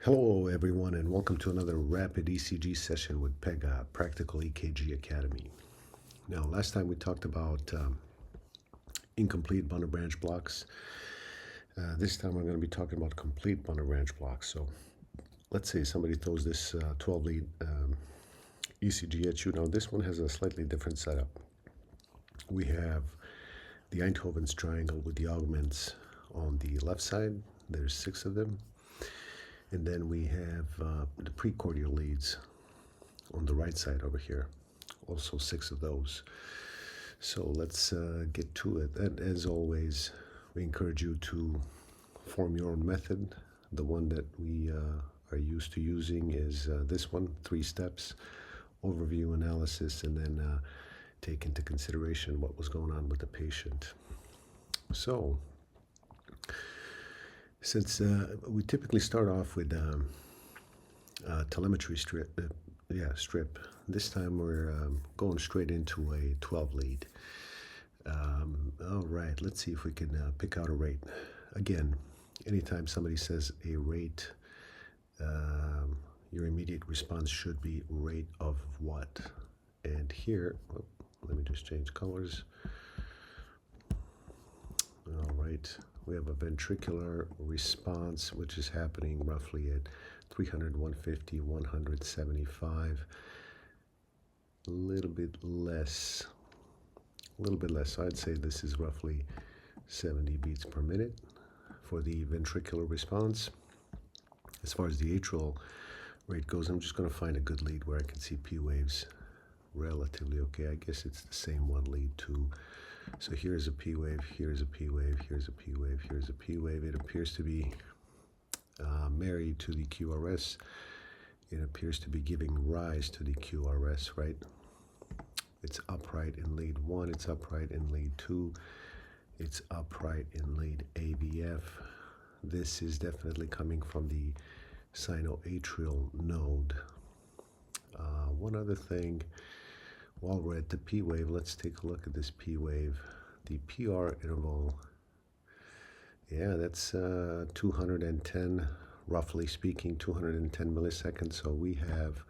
Hello, everyone, and welcome to another rapid ECG session with Pekga, Practical EKG Academy. Now, last time we talked about incomplete bundle branch blocks. This time we're going to be talking about complete bundle branch blocks. So let's say somebody throws this 12-lead ECG at you. Now, this one has a slightly different setup. We have the Einthoven's triangle with the augments on the left side. There's 6 of them. And then we have the precordial leads on the right side over here, also 6 of those. So let's get to it. And as always, we encourage you to form your own method. The one that we are used to using is this one, 3 steps, overview, analysis, and then take into consideration what was going on with the patient. So, since we typically start off with telemetry strip, this time we're going straight into a 12 lead. All right, let's see if we can pick out a rate. Again, anytime somebody says a rate, your immediate response should be rate of what? And here, let me just change colors. All right. We have a ventricular response, which is happening roughly at 300, 150, 175, a little bit less. So I'd say this is roughly 70 beats per minute for the ventricular response. As far as the atrial rate goes, I'm just going to find a good lead where I can see P waves relatively okay. I guess it's the same one lead too. So here's a P wave, here's a P wave, here's a P wave, here's a P wave. It appears to be married to the QRS. It appears to be giving rise to the QRS, right? It's upright in lead 1, it's upright in lead 2, it's upright in lead AVF. This is definitely coming from the sinoatrial node. One other thing. While we're at the P wave, let's take a look at this P wave. The PR interval, yeah, that's 210, roughly speaking, 210 milliseconds. So we have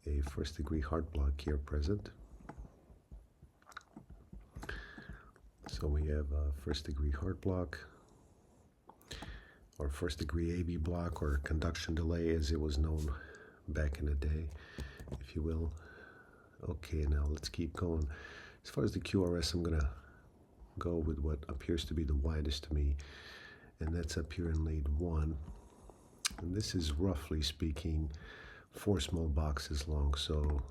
a first-degree heart block here present. So we have a first-degree heart block, or first-degree AV block, or conduction delay, as it was known back in the day, if you will. Okay, now let's keep going. As far as the QRS, I'm going to go with what appears to be the widest to me, and that's up here in lead 1. And this is, roughly speaking, 4 small boxes long, so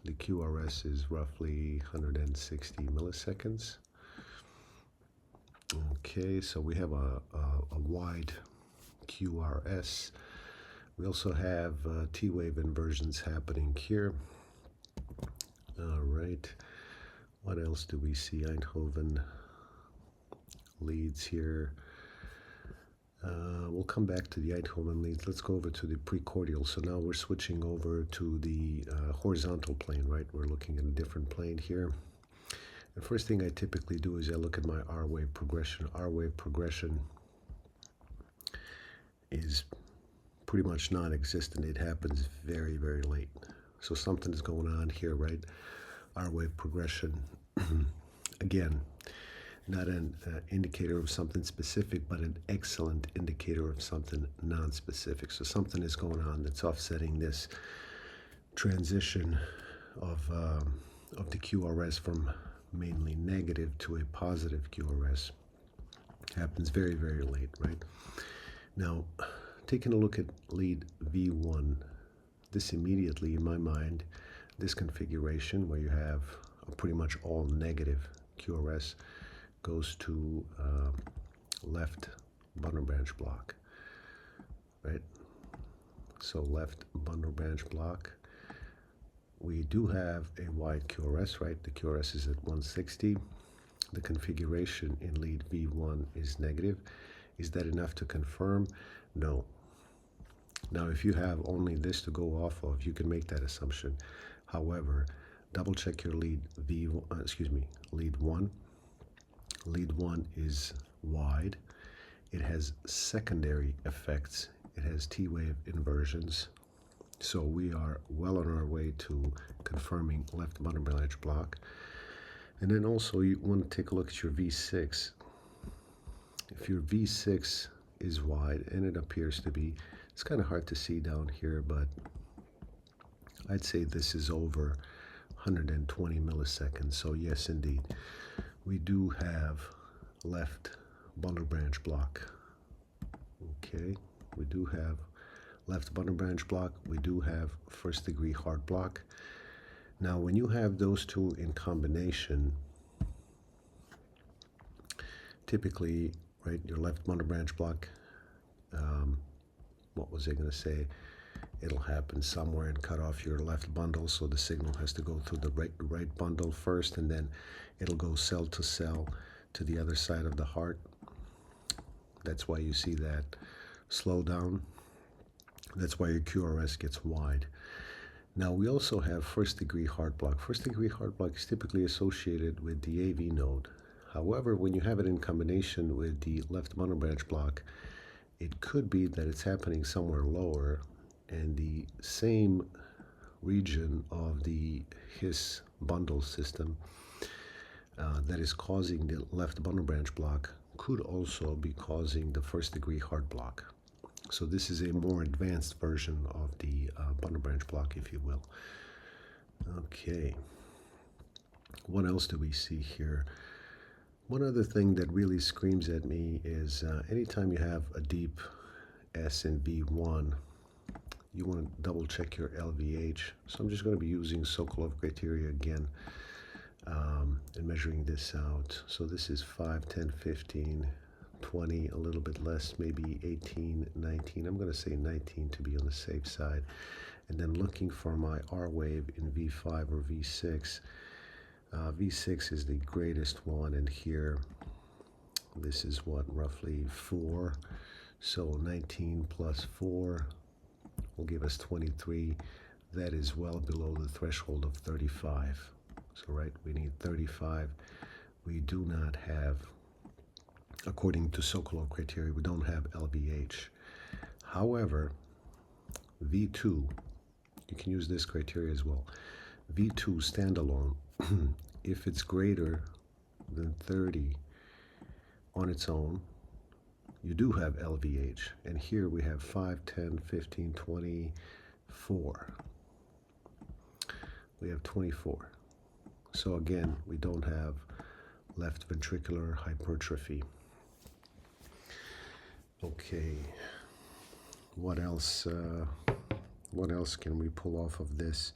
the QRS is roughly 160 milliseconds. Okay, so we have a wide QRS. We also have T-wave inversions happening here. All right, what else do we see? Einthoven leads here. We'll come back to the Einthoven leads. Let's go over to the precordial. So now we're switching over to the horizontal plane, right? We're looking at a different plane here. The first thing I typically do is I look at my R-wave progression. R-wave progression is pretty much non-existent. It happens very, very late. So something is going on here, right? R-wave progression, again, not an indicator of something specific, but an excellent indicator of something non-specific. So something is going on that's offsetting this transition of the QRS from mainly negative to a positive QRS. Happens very, very late, right? Now, taking a look at lead V1, this immediately, in my mind, this configuration where you have a pretty much all negative QRS goes to left bundle branch block, right? So left bundle branch block. We do have a wide QRS, right? The QRS is at 160. The configuration in lead V1 is negative. Is that enough to confirm? No. Now, if you have only this to go off of, you can make that assumption. However, double check your lead lead 1. Lead 1 is wide. It has secondary effects it has T-wave inversions. So we are well on our way to confirming left bundle branch block. And then also you want to take a look at your V6. If your V6 is wide, and it appears to be, it's kind of hard to see down here, but I'd say this is over 120 milliseconds. So yes, indeed, we do have left bundle branch block. Okay, we do have left bundle branch block. We do have first degree heart block. Now, when you have those two in combination, typically, right, your left bundle branch block, what was I going to say? It'll happen somewhere and cut off your left bundle, so the signal has to go through the right bundle first, and then it'll go cell to cell to the other side of the heart. That's why you see that slowdown. That's why your QRS gets wide. Now, we also have first degree heart block. First degree heart block is typically associated with the AV node. However, when you have it in combination with the left bundle branch block, it could be that it's happening somewhere lower, and the same region of the His bundle system that is causing the left bundle branch block could also be causing the first degree heart block. So this is a more advanced version of the bundle branch block, if you will. Okay. What else do we see here? One other thing that really screams at me is anytime you have a deep S in V1, you want to double check your LVH. So I'm just going to be using Sokolov criteria again and measuring this out. So this is 5, 10, 15, 20, a little bit less, maybe 18, 19. I'm going to say 19 to be on the safe side. And then looking for my R wave in V5 or V6. V6 is the greatest one, and here this is what, roughly 4. So 19 plus 4 will give us 23. That is well below the threshold of 35. So right, we need 35. We do not have, according to Sokolov criteria, we don't have LVH. However, V2, you can use this criteria as well. V2 standalone, if it's greater than 30 on its own, you do have LVH. And here we have 5, 10, 15, 24. We have 24. So again, we don't have left ventricular hypertrophy. Okay, what else can we pull off of this?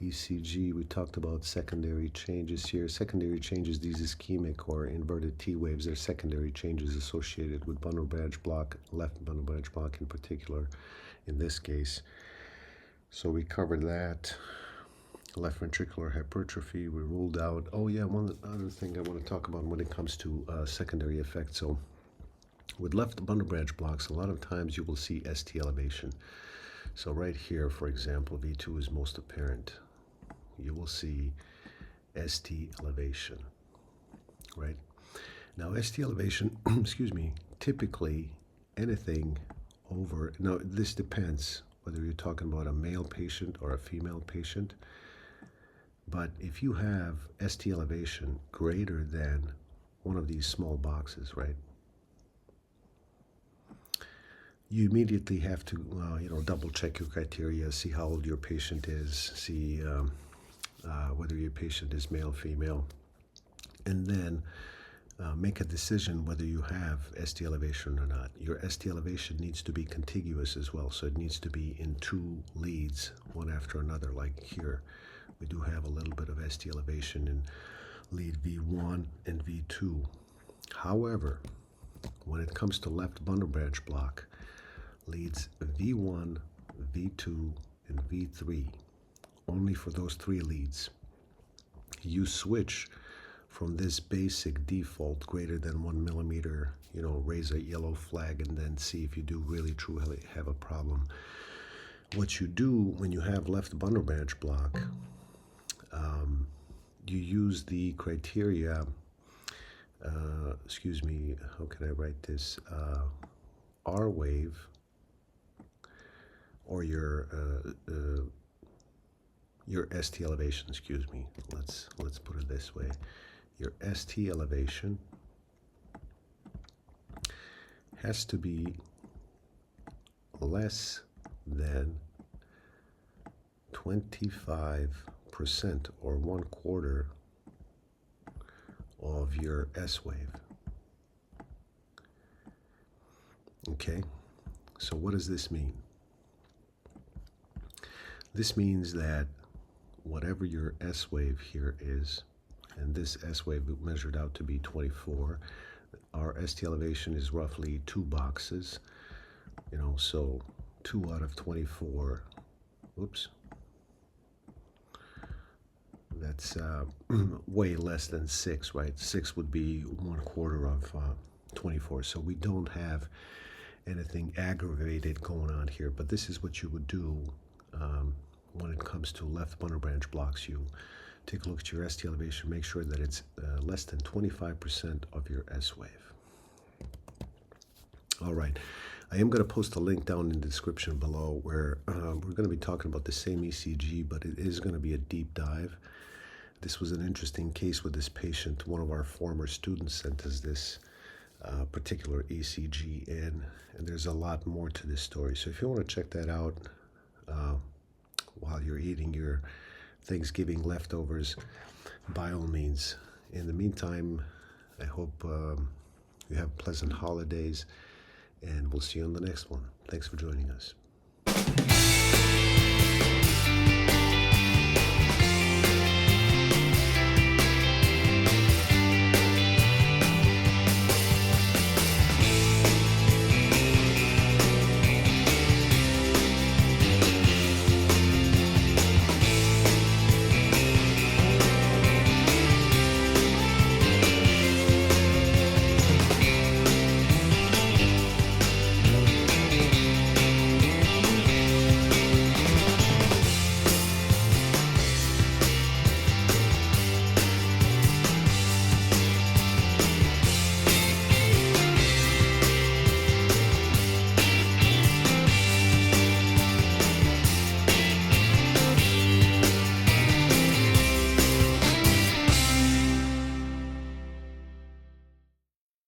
ECG, we talked about secondary changes here. Secondary changes, these ischemic or inverted T waves, they're secondary changes associated with bundle branch block, left bundle branch block in particular, in this case. So we covered that. Left ventricular hypertrophy, we ruled out. Oh yeah, one other thing I want to talk about when it comes to secondary effects. So with left bundle branch blocks, a lot of times you will see ST elevation. So right here, for example, V2 is most apparent. You will see ST elevation, right? Now, ST elevation, excuse me, typically anything over, now this depends whether you're talking about a male patient or a female patient, but if you have ST elevation greater than one of these small boxes, right, you immediately have to, double check your criteria, see how old your patient is, see whether your patient is male, female, and then make a decision whether you have ST elevation or not. Your ST elevation needs to be contiguous as well, so it needs to be in 2 leads, one after another, like here. We do have a little bit of ST elevation in lead V1 and V2. However, when it comes to left bundle branch block, leads V1, V2, and V3, only for those 3 leads, you switch from this basic default greater than 1 millimeter, raise a yellow flag and then see if you do really truly have a problem. What you do when you have left bundle branch block, you use the criteria, how can I write this? R wave or your ST elevation, excuse me. Let's put it this way. Your ST elevation has to be less than 25% or 1/4 of your S wave. Okay, so what does this mean? This means that whatever your S wave here is, and this S wave measured out to be 24, our ST elevation is roughly 2 boxes, so 2 out of 24, whoops, that's way less than 6, right? 6 would be 1/4 of 24, so we don't have anything aggravated going on here, but this is what you would do when it comes to left bundle branch blocks. You take a look at your ST elevation, make sure that it's less than 25% of your S wave. All right, I am going to post a link down in the description below where we're going to be talking about the same ECG, but it is going to be a deep dive. This was an interesting case with this patient. One of our former students sent us this particular ECG in, and there's a lot more to this story. So if you want to check that out while you're eating your Thanksgiving leftovers, by all means. In the meantime, I hope you have pleasant holidays, and we'll see you on the next one. Thanks for joining us.